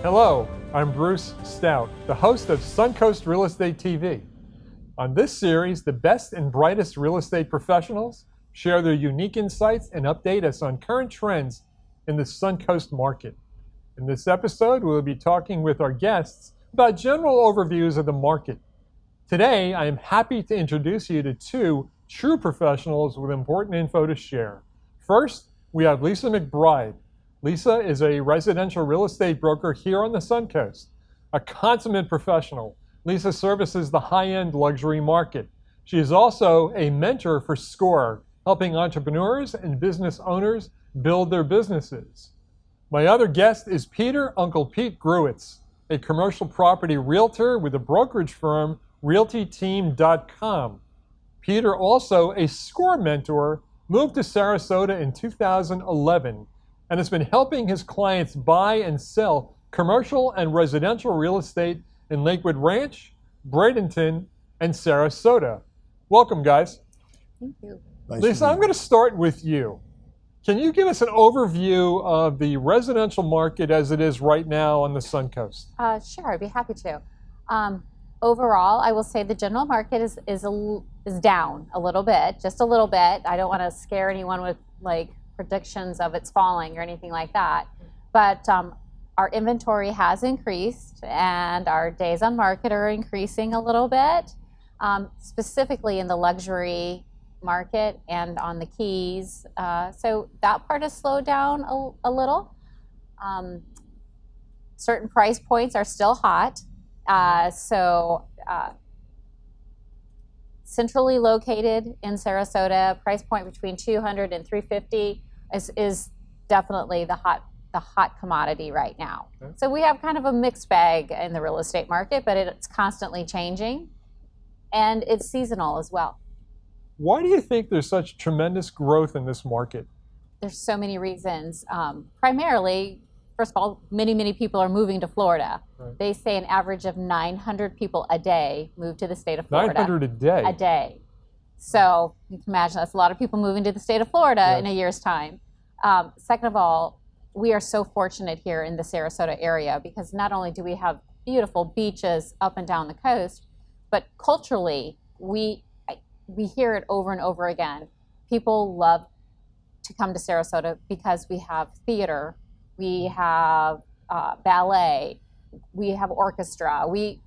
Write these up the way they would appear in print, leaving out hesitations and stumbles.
Hello, I'm Bruce Stout, the host of Suncoast Real Estate TV. On this series, the best and brightest real estate professionals share their unique insights and update us on current trends in the Suncoast market. In this episode, we'll be talking with our guests about general overviews of the market. Today, I am happy to introduce you to two true professionals with important info to share. First, we have Lisa McBride. Lisa is a residential real estate broker here on the Suncoast. A consummate professional, Lisa services the high-end luxury market. She is also a mentor for SCORE, helping entrepreneurs and business owners build their businesses. My other guest is Peter Uncle Pete Gruits, a commercial property realtor with the brokerage firm realtyteam.com. Peter, also a SCORE mentor, moved to Sarasota in 2011 and has been helping his clients buy and sell commercial and residential real estate in Lakewood Ranch, Bradenton, and Sarasota. Welcome, guys. Thank you. Nice Lisa, I'm going to start with you. Can you give us an overview of the residential market as it is right now on the Suncoast? Sure, I'd be happy to. Overall, I will say the general market is down a little bit, just a little bit. I don't want to scare anyone with predictions of it's falling or anything like that. But our inventory has increased and our days on market are increasing a little bit, specifically in the luxury market and on the Keys. So that part has slowed down a little. Certain price points are still hot. Centrally located in Sarasota, price point between $200 and $350 is definitely the hot commodity right now. Okay. So we have kind of a mixed bag in the real estate market, but it's constantly changing, and it's seasonal as well. Why do you think there's such tremendous growth in this market? There's so many reasons. Primarily, first of all, many people are moving to Florida. Right. They say an average of 900 people a day move to the state of Florida. 900 a day? A day. So you can imagine that's a lot of people moving to the state of Florida yes. in a year's time. Second of all, we are so fortunate here in the Sarasota area because not only do we have beautiful beaches up and down the coast, but culturally, we hear it over and over again. People love to come to Sarasota because we have theater, we have ballet, we have orchestra, we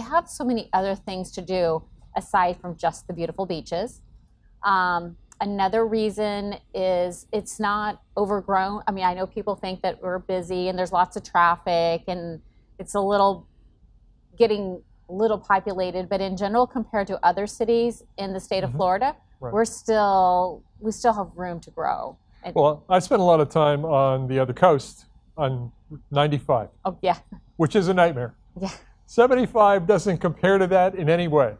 have so many other things to do aside from just the beautiful beaches. Another reason is it's not overgrown. I mean, I know people think that we're busy and there's lots of traffic and it's getting a little populated, but in general, compared to other cities in the state of Florida, right. we still have room to grow. Well, I spent a lot of time on the other coast on 95. Oh, yeah. Which is a nightmare. Yeah. 75 doesn't compare to that in any way.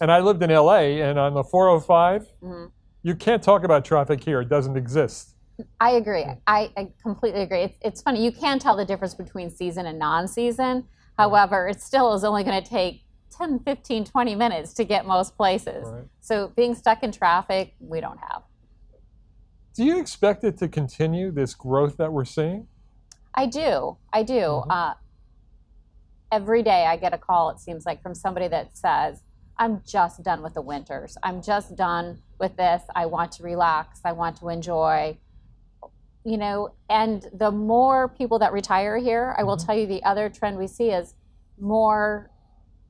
And I lived in LA, and on the 405, you can't talk about traffic here. It doesn't exist. I agree. I completely agree. It's funny. You can tell the difference between season and non-season. However, it still is only going to take 10, 15, 20 minutes to get most places. Right. So being stuck in traffic, we don't have. Do you expect it to continue, this growth that we're seeing? I do. Every day I get a call, it seems like, from somebody that says, I'm just done with the winters. I'm just done with this. I want to relax. I want to enjoy. And the more people that retire here, I will tell you the other trend we see is more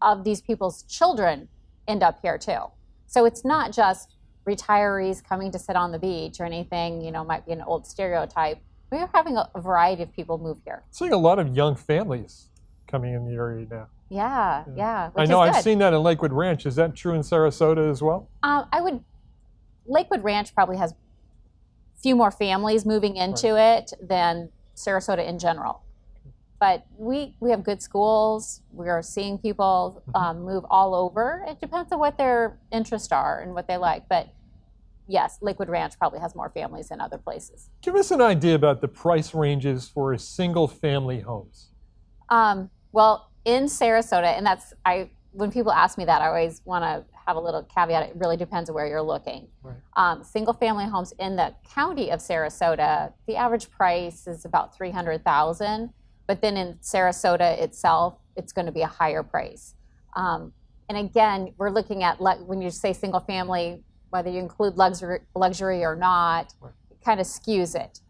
of these people's children end up here too. So it's not just retirees coming to sit on the beach or anything, might be an old stereotype. We're having a variety of people move here. Seeing a lot of young families coming in the area now. Yeah. I know I've seen that in Lakewood Ranch. Is that true in Sarasota as well? Lakewood Ranch probably has a few more families moving into it than Sarasota in general. But we have good schools. We are seeing people move all over. It depends on what their interests are and what they like. But yes, Lakewood Ranch probably has more families than other places. Give us an idea about the price ranges for single family homes. Well, in Sarasota, and when people ask me that, I always want to have a little caveat. It really depends on where you're looking. Right. Single family homes in the county of Sarasota, the average price is about $300,000. But then in Sarasota itself, it's going to be a higher price. And again, we're looking at, when you say single family, whether you include luxury or not, it kind of skews it.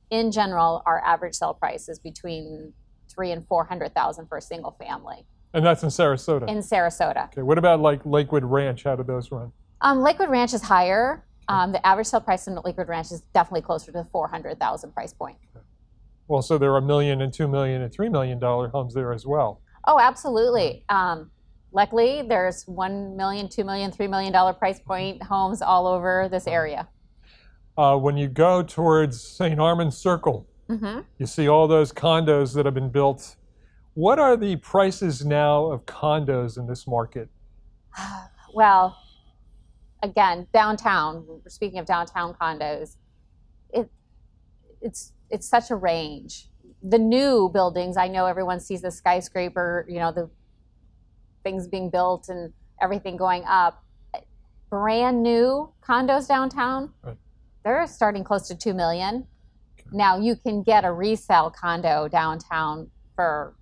In general, our average sale price is between $300,000 and $400,000 for a single family. And that's in Sarasota? In Sarasota. Okay, what about like Lakewood Ranch? How do those run? Lakewood Ranch is higher. The average sale price in Lakewood Ranch is definitely closer to the $400,000 price point. Okay. Well, so there are $1 million and $2 million and $3 million homes there as well. Oh, absolutely. Luckily, there's $1 million, $2 million, $3 million price point homes all over this area. When you go towards St. Armand's Circle, you see all those condos that have been built. What are the prices now of condos in this market? Well, again, downtown, speaking of downtown condos, it's such a range. The new buildings, I know everyone sees the skyscraper, the things being built and everything going up. Brand new condos downtown, right, they're starting close to $2 million. Okay. Now you can get a resale condo downtown for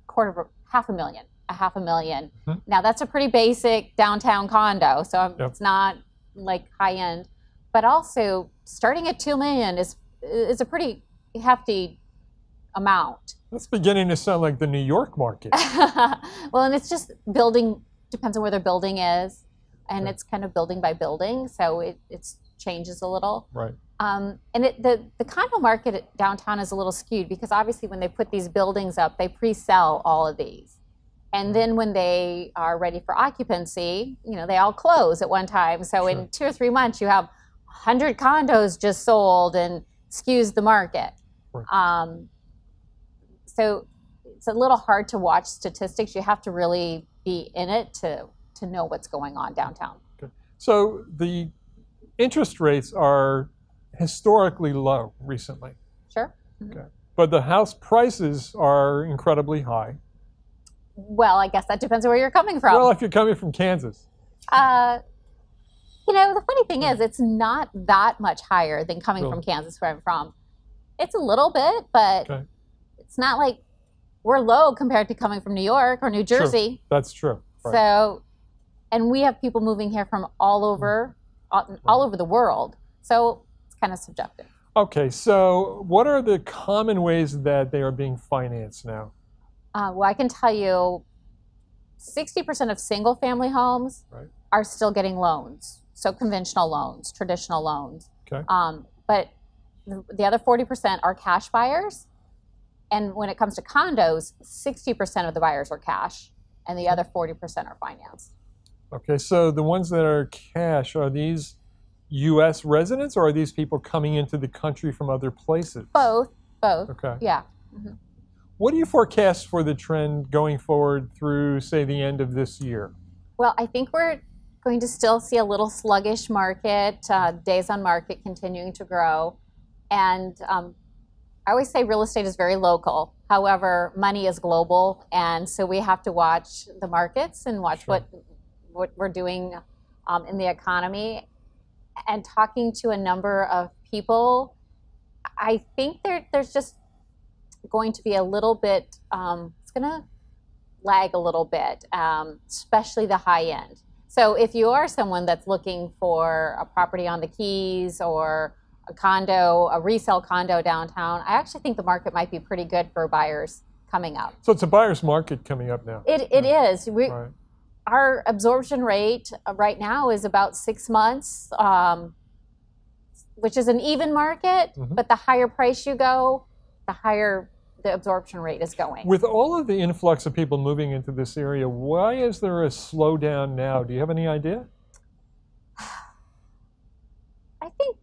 $500,000. Now that's a pretty basic downtown condo, so it's not like high end, but also starting at $2 million is a pretty hefty amount. That's beginning to sound like the New York market. Well, and it's just building, depends on where the building is, and it's kind of building by building, so it changes a little. Right. And the condo market downtown is a little skewed because obviously when they put these buildings up, they pre-sell all of these. And then when they are ready for occupancy, they all close at one time. So in 2 or 3 months, you have 100 condos just sold and skews the market. Right. So it's a little hard to watch statistics. You have to really be in it to know what's going on downtown. Okay. So the interest rates are historically low recently. Sure. Okay. But the house prices are incredibly high. Well, I guess that depends on where you're coming from. Well, if you're coming from Kansas. The funny thing is, it's not that much higher than coming from Kansas, where I'm from. It's a little bit, but it's not like we're low compared to coming from New York or New Jersey. True. That's true. Right. So, and we have people moving here from all over the world. So it's kind of subjective. Okay, so what are the common ways that they are being financed now? Well, I can tell you 60% of single family homes are still getting loans. So conventional loans, traditional loans. Okay. But the other 40% are cash buyers. And when it comes to condos, 60% of the buyers are cash and the other 40% are financed. Okay, so the ones that are cash, are these U.S. residents or are these people coming into the country from other places? Both. Okay. Yeah. Mm-hmm. What do you forecast for the trend going forward through, say, the end of this year? Well, I think we're going to still see a little sluggish market, days on market continuing to grow. And I always say real estate is very local. However, money is global. And so we have to watch the markets and watch what we're doing in the economy. And talking to a number of people, I think there's just going to be a little bit, it's going to lag a little bit, especially the high end. So if you are someone that's looking for a property on the Keys or a resale condo downtown, I actually think the market might be pretty good for buyers coming up. So it's a buyer's market coming up now. It is. Our absorption rate right now is about 6 months, which is an even market, but the higher price you go, the higher the absorption rate is going. With all of the influx of people moving into this area, why is there a slowdown now? Do you have any idea? I think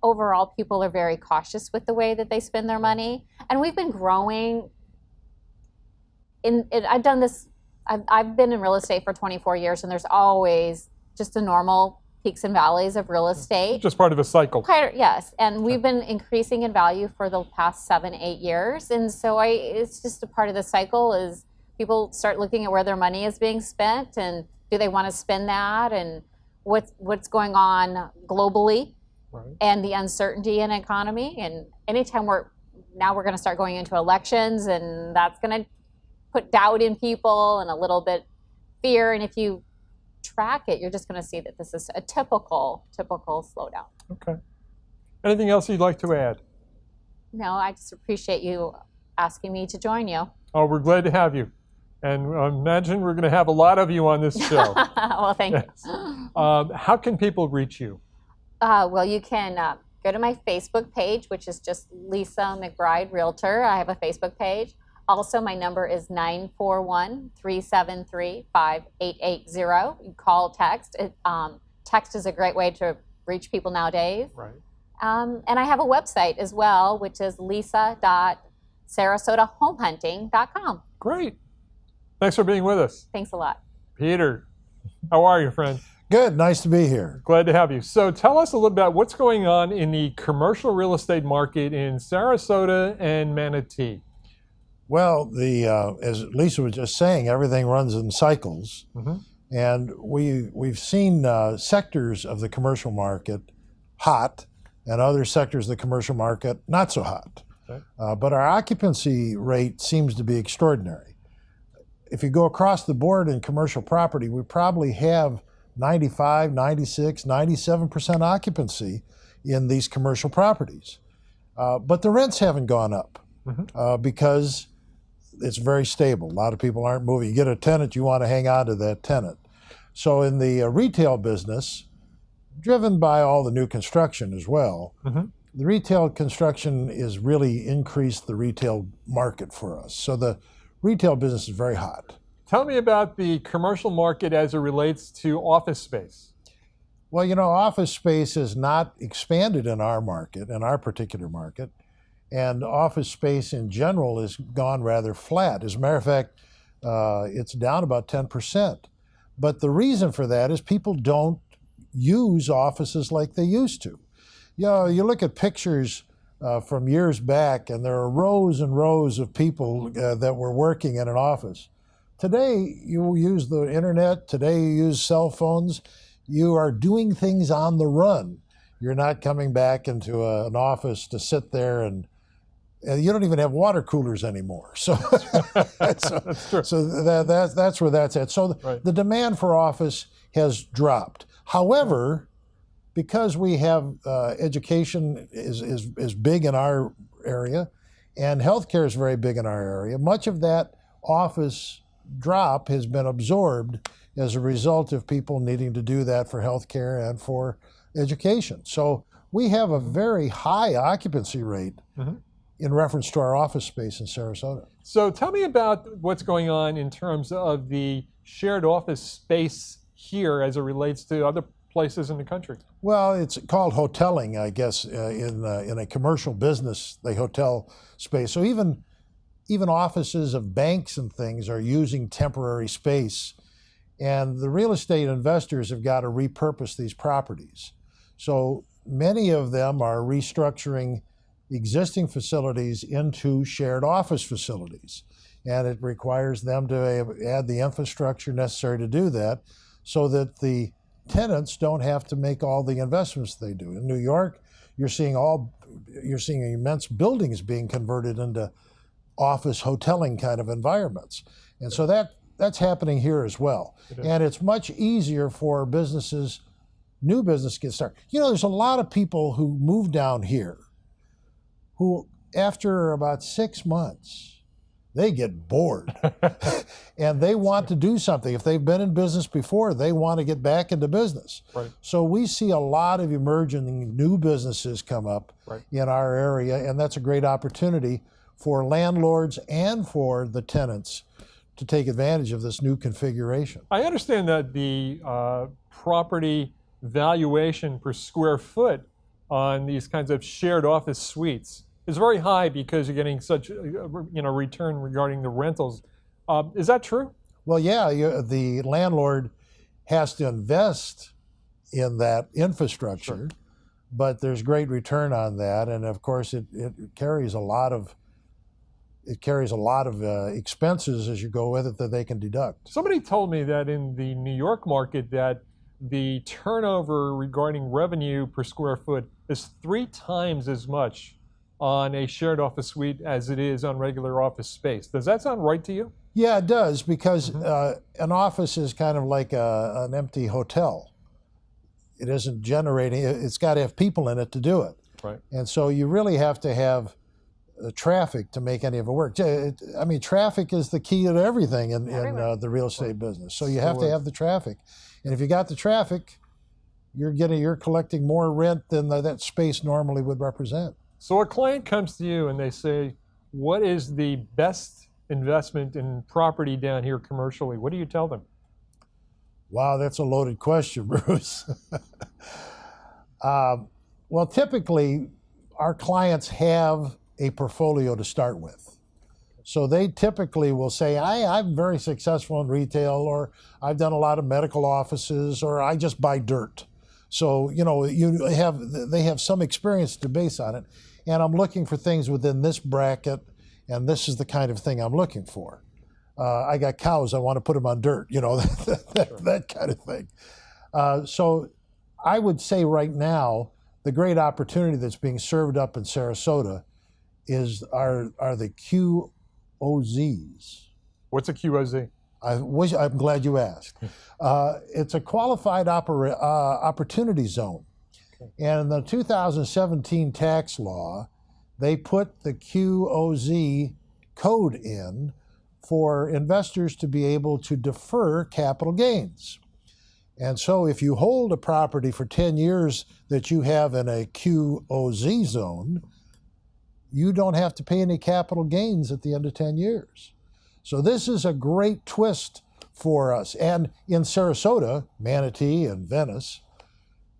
overall people are very cautious with the way that they spend their money. And we've been growing. I've done this, I've been in real estate for 24 years, and there's always just the normal peaks and valleys of real estate. Just part of a cycle. Yes, and we've been increasing in value for the past 7-8 years, and so it's just a part of the cycle. Is people start looking at where their money is being spent, and do they want to spend that, and what's going on globally, and the uncertainty in economy. And anytime now we're going to start going into elections, and that's going to put doubt in people and a little bit fear. And if you track it, you're just going to see that this is a typical slowdown. Okay. Anything else you'd like to add? No, I just appreciate you asking me to join you. Oh, we're glad to have you. And imagine we're going to have a lot of you on this show. Well, thank Yes. you. How can people reach you? Well, you can go to my Facebook page, which is just Lisa McBride Realtor. I have a Facebook page. Also, my number is 941-373-5880. You call, text. Text is a great way to reach people nowadays. Right. And I have a website as well, which is lisa.sarasotahomehunting.com. Great. Thanks for being with us. Thanks a lot. Peter, how are you, friend? Good, nice to be here. Glad to have you. So tell us a little about what's going on in the commercial real estate market in Sarasota and Manatee. Well, as Lisa was just saying, everything runs in cycles, and we've seen sectors of the commercial market hot, and other sectors of the commercial market not so hot. Okay. But our occupancy rate seems to be extraordinary. If you go across the board in commercial property, we probably have 95, 96, 97% occupancy in these commercial properties. But the rents haven't gone up because it's very stable. A lot of people aren't moving. You get a tenant, you want to hang on to that tenant. So in the retail business, driven by all the new construction as well, the retail construction has really increased the retail market for us. So the retail business is very hot. Tell me about the commercial market as it relates to office space. Well, you know, office space has not expanded in our market, in our particular market, and office space in general has gone rather flat. As a matter of fact, it's down about 10%. But the reason for that is people don't use offices like they used to. You know, you look at pictures from years back, and there are rows and rows of people that were working in an office. Today, you use the internet. Today, you use cell phones. You are doing things on the run. You're not coming back into an office to sit there, and you don't even have water coolers anymore. So, that's true. So that's where that's at. So the demand for office has dropped. However, because we have education is big in our area, and healthcare is very big in our area, much of that office drop has been absorbed as a result of people needing to do that for healthcare and for education. So we have a very high occupancy rate in reference to our office space in Sarasota. So tell me about what's going on in terms of the shared office space here as it relates to other places in the country. Well, it's called hoteling, I guess. In a commercial business, they hotel space. So even offices of banks and things are using temporary space, and the real estate investors have got to repurpose these properties. So many of them are restructuring existing facilities into shared office facilities, and it requires them to add the infrastructure necessary to do that so that the tenants don't have to make all the investments they do. In New York, you're seeing immense buildings being converted into office hoteling kind of environments. And so that's happening here as well. And it's much easier for businesses, new business to get started. You know, there's a lot of people who move down here who, after about 6 months, they get bored and they want to do something. If they've been in business before, they want to get back into business. Right. So we see a lot of emerging new businesses come up in our area, and that's a great opportunity for landlords and for the tenants to take advantage of this new configuration. I understand that the property valuation per square foot on these kinds of shared office suites is very high because you're getting such return regarding the rentals. Is that true? Well, yeah, the landlord has to invest in that infrastructure, but there's great return on that, and of course it carries a lot of expenses as you go with it that they can deduct. Somebody told me that in the New York market that the turnover regarding revenue per square foot is 3 times as much on a shared office suite as it is on regular office space. Does that sound right to you? Yeah, it does, because an office is kind of like an empty hotel. It isn't generating, it's got to have people in it to do it. Right. And so you really have to have traffic to make any of it work. I mean, traffic is the key to everything in the real estate business. So you have to have the traffic. And if you got the traffic, you're collecting more rent than that space normally would represent. So a client comes to you and they say, what is the best investment in property down here commercially? What do you tell them? Wow, that's a loaded question, Bruce. Well, typically, our clients have a portfolio to start with. So they typically will say, I'm very successful in retail, or I've done a lot of medical offices, or I just buy dirt. So, they have some experience to base on it. And I'm looking for things within this bracket, and this is the kind of thing I'm looking for. I got cows, I want to put them on dirt, that kind of thing. So I would say right now, the great opportunity that's being served up in Sarasota are the QOZs. What's a QOZ? I'm glad you asked. It's a qualified opportunity zone. Okay. And in the 2017 tax law, they put the QOZ code in for investors to be able to defer capital gains. And so if you hold a property for 10 years that you have in a QOZ zone, you don't have to pay any capital gains at the end of 10 years. So this is a great twist for us. And in Sarasota, Manatee, and Venice,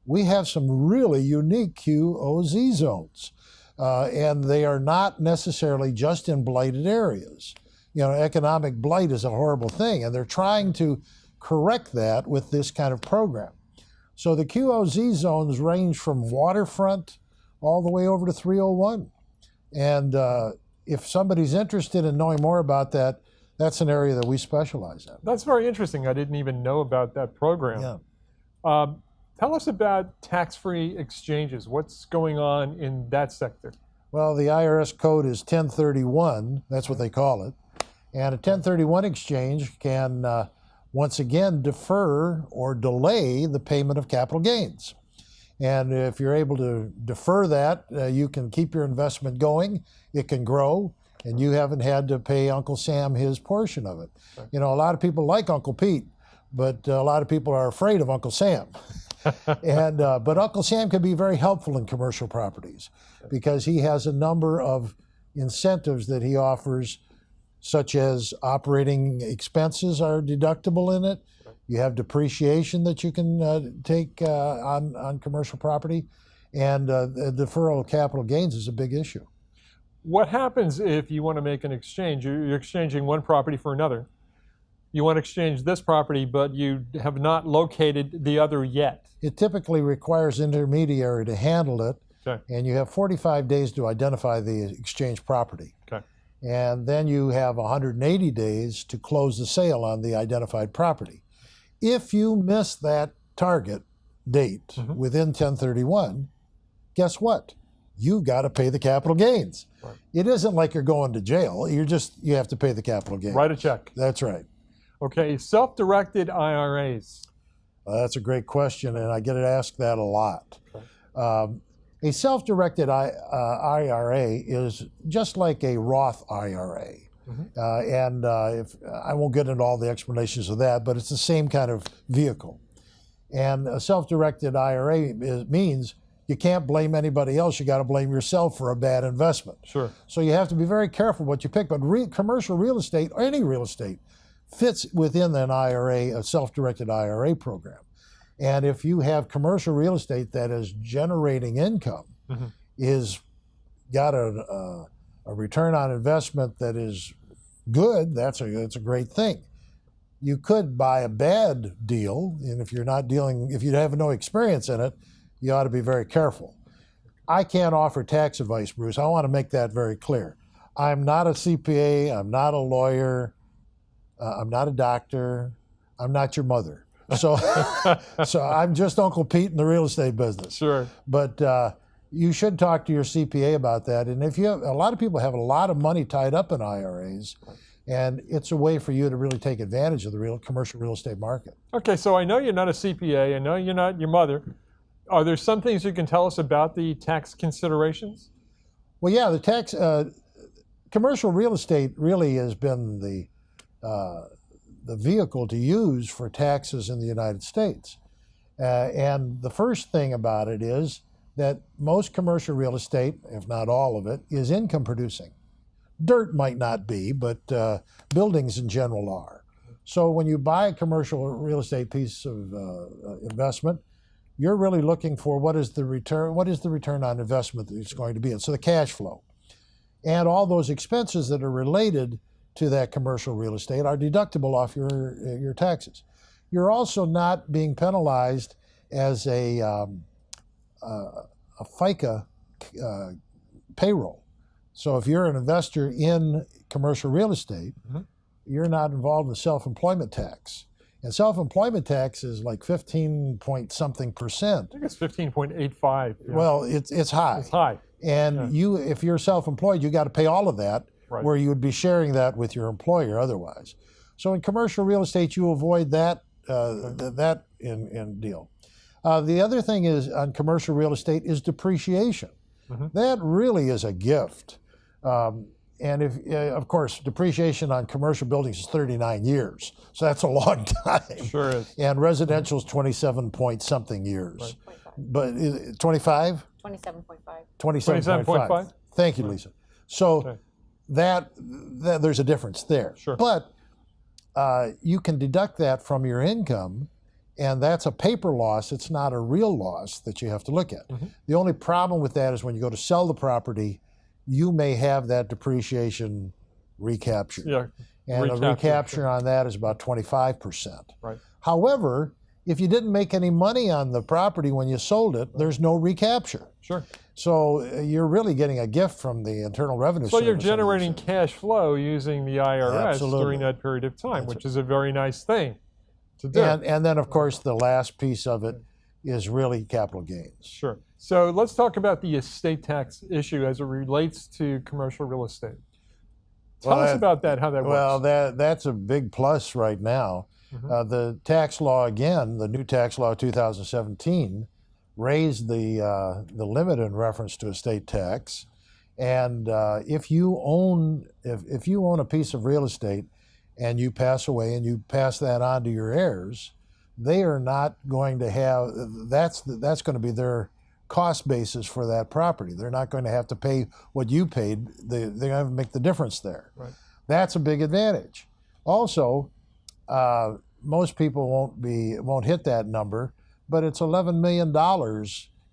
we have some really unique QOZ zones. And they are not necessarily just in blighted areas. Economic blight is a horrible thing, and they're trying to correct that with this kind of program. So the QOZ zones range from waterfront all the way over to 301. And if somebody's interested in knowing more about that, that's an area that we specialize in. That's very interesting. I didn't even know about that program. Yeah. Tell us about tax-free exchanges. What's going on in that sector? Well, the IRS code is 1031. That's what they call it. And a 1031 exchange can, once again, defer or delay the payment of capital gains. And if you're able to defer that, you can keep your investment going. It can grow, and you haven't had to pay Uncle Sam his portion of it. Right. A lot of people like Uncle Pete, but a lot of people are afraid of Uncle Sam. But Uncle Sam can be very helpful in commercial properties because he has a number of incentives that he offers, such as operating expenses are deductible in it. You have depreciation that you can take on commercial property, and the deferral of capital gains is a big issue. What happens if you want to make an exchange? You're exchanging one property for another. You want to exchange this property, but you have not located the other yet. It typically requires an intermediary to handle it, okay. And you have 45 days to identify the exchange property. Okay. And then you have 180 days to close the sale on the identified property. If you miss that target date within 1031, guess what? You got to pay the capital gains. Right. It isn't like you're going to jail. You have to pay the capital gains. Write a check. That's right. Okay, self-directed IRAs. That's a great question, and I get asked that a lot. Okay. A self-directed IRA is just like a Roth IRA. If I won't get into all the explanations of that, but it's the same kind of vehicle. And a self-directed IRA means you can't blame anybody else. You got to blame yourself for a bad investment. Sure. So you have to be very careful what you pick. But commercial real estate, or any real estate, fits within an IRA, a self-directed IRA program. And if you have commercial real estate that is generating income, is got a return on investment that is good, that's a great thing. You could buy a bad deal, and if you have no experience in it, you ought to be very careful. I can't offer tax advice, Bruce. I want to make that very clear. I'm not a CPA, I'm not a lawyer, I'm not a doctor, I'm not your mother. So, so I'm just Uncle Pete in the real estate business. Sure. But you should talk to your CPA about that. And if you have, a lot of people have a lot of money tied up in IRAs, and it's a way for you to really take advantage of the commercial real estate market. Okay, so I know you're not a CPA. I know you're not your mother. Are there some things you can tell us about the tax considerations? Well, yeah, the tax commercial real estate really has been the vehicle to use for taxes in the United States. And the first thing about it is that most commercial real estate, if not all of it, is income producing. Dirt might not be, but buildings in general are. So when you buy a commercial real estate piece of investment, you're really looking for what is the return on investment that it's going to be. And so the cash flow and all those expenses that are related to that commercial real estate are deductible off your taxes. You're also not being penalized as a FICA payroll. So if you're an investor in commercial real estate, you're not involved in self-employment tax. And self-employment tax is like 15 point something percent. I think it's 15.85. Yeah. Well, it's high. It's high. And if you're self-employed, you got to pay all of that, right, where you would be sharing that with your employer otherwise. So in commercial real estate, you avoid that in deal. The other thing is on commercial real estate is depreciation. That really is a gift. And of course, depreciation on commercial buildings is 39 years. So that's a long time. Sure is. And residential is 27 point something years. Right. But 25? 27.5. 27.5. Thank you, Lisa. So that there's a difference there. Sure. But you can deduct that from your income, and that's a paper loss. It's not a real loss that you have to look at. The only problem with that is when you go to sell the property, you may have that depreciation recaptured. Yeah. And a recapture on that is about 25%. Right. However, if you didn't make any money on the property when you sold it, there's no recapture. Sure. So you're really getting a gift from the Internal Revenue Service. So you're generating cash flow using the IRS Absolutely. during that period of time, which is a very nice thing to do. And then, of course, the last piece of it is really capital gains. Sure. So let's talk about the estate tax issue as it relates to commercial real estate. Tell us about that, how that works. Well, that's a big plus right now. The tax law, again, the new tax law 2017, raised the limit in reference to estate tax. And if you own a piece of real estate and you pass away and you pass that on to your heirs, they are not going to have, that's going to be their cost basis for that property. They're not going to have to pay what you paid. They're going to have to make the difference there. Right. That's a big advantage. Also, most people won't hit that number, but it's $11 million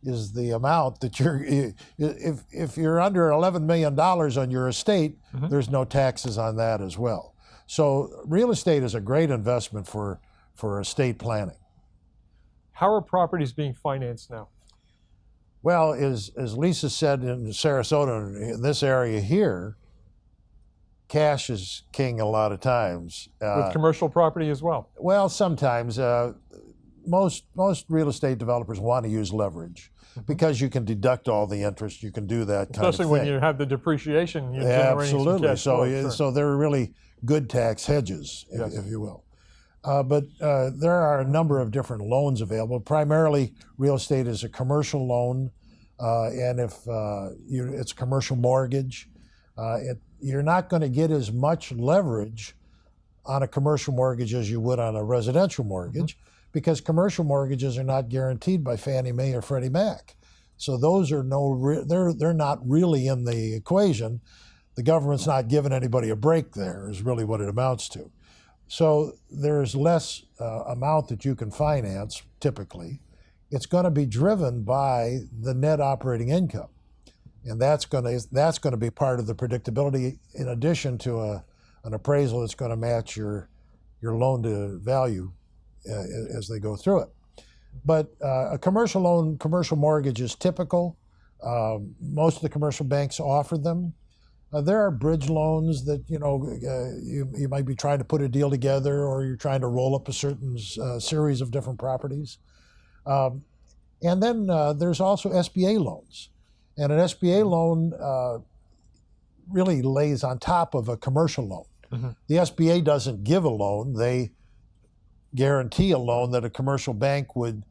is the amount that if you're under $11 million on your estate, there's no taxes on that as well. So real estate is a great investment for estate planning. How are properties being financed now? Well, as Lisa said, in Sarasota, in this area here, cash is king a lot of times. With commercial property as well? Well, sometimes. Most real estate developers want to use leverage because you can deduct all the interest. You can do that kind of thing. Especially when you have the depreciation. You're generating some cash flow. So they're really good tax hedges, if you will. But there are a number of different loans available. Primarily, real estate is a commercial loan, and if it's a commercial mortgage, you're not going to get as much leverage on a commercial mortgage as you would on a residential mortgage, because commercial mortgages are not guaranteed by Fannie Mae or Freddie Mac. So those are they're not really in the equation. The government's not giving anybody a break there, is really what it amounts to. So there's less amount that you can finance typically. It's going to be driven by the net operating income, and that's going to be part of the predictability. In addition to an appraisal that's going to match your loan to value as they go through it. But a commercial loan, commercial mortgage is typical. Most of the commercial banks offer them. There are bridge loans that you might be trying to put a deal together, or you're trying to roll up a certain series of different properties. And then there's also SBA loans. And an SBA loan really lays on top of a commercial loan. Mhm. The SBA doesn't give a loan. They guarantee a loan that a commercial bank would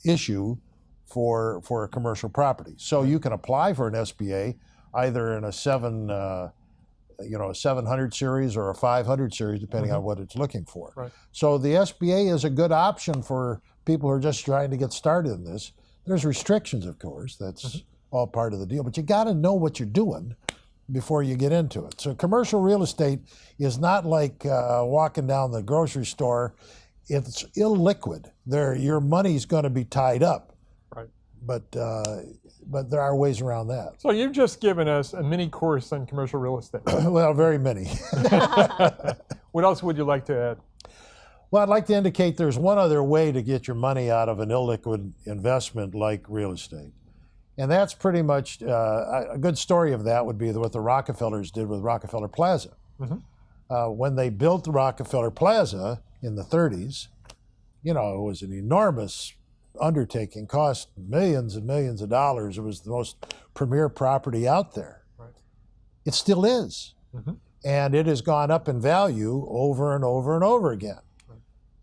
issue for a commercial property. So you can apply for an SBA either in a 700 series or a 500 series, depending on what it's looking for. Right. So the SBA is a good option for people who are just trying to get started in this. There's restrictions, of course. That's all part of the deal. But you got to know what you're doing before you get into it. So commercial real estate is not like walking down the grocery store. It's illiquid. Your money's going to be tied up. Right. But there are ways around that. So you've just given us a mini course on commercial real estate. Well, very many. What else would you like to add? Well, I'd like to indicate there's one other way to get your money out of an illiquid investment like real estate. And that's pretty much a good story of that would be what the Rockefellers did with Rockefeller Plaza. When they built the Rockefeller Plaza in the 30s, it was an enormous undertaking, cost millions and millions of dollars. It was the most premier property out there. Right. It still is. And it has gone up in value over and over and over again.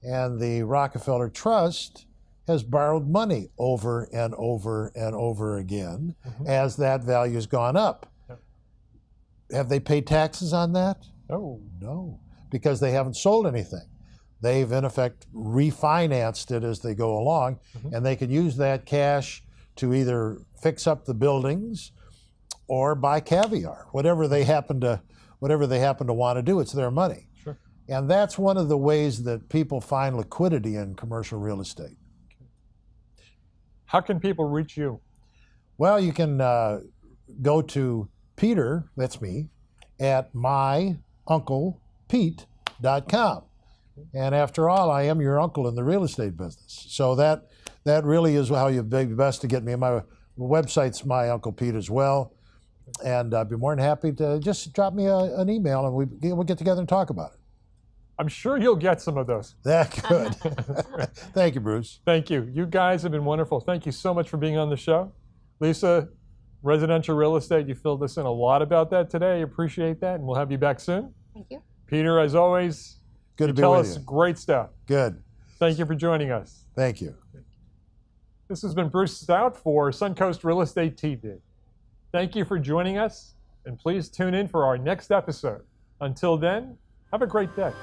And the Rockefeller Trust has borrowed money over and over and over again as that value has gone up. Yep. Have they paid taxes on that? Oh. No, because they haven't sold anything. They've, in effect, refinanced it as they go along, and they can use that cash to either fix up the buildings or buy caviar, whatever they happen to want to do. It's their money. Sure. And that's one of the ways that people find liquidity in commercial real estate. How can people reach you? Well, you can go to Peter, that's me, at myunclepete.com. And after all, I am your uncle in the real estate business. So that really is how you'd be best to get me. My website's My Uncle Pete as well. And I'd be more than happy to just drop me an email and we'll get together and talk about it. I'm sure you'll get some of those. That good. Thank you, Bruce. Thank you. You guys have been wonderful. Thank you so much for being on the show. Lisa, residential real estate, you filled us in a lot about that today. Appreciate that, and we'll have you back soon. Thank you. Peter, as always, Good you to be tell with us you. great stuff. Good. Thank you for joining us. Thank you. This has been Bruce Stout for Suncoast Real Estate TV. Thank you for joining us, and please tune in for our next episode. Until then, have a great day.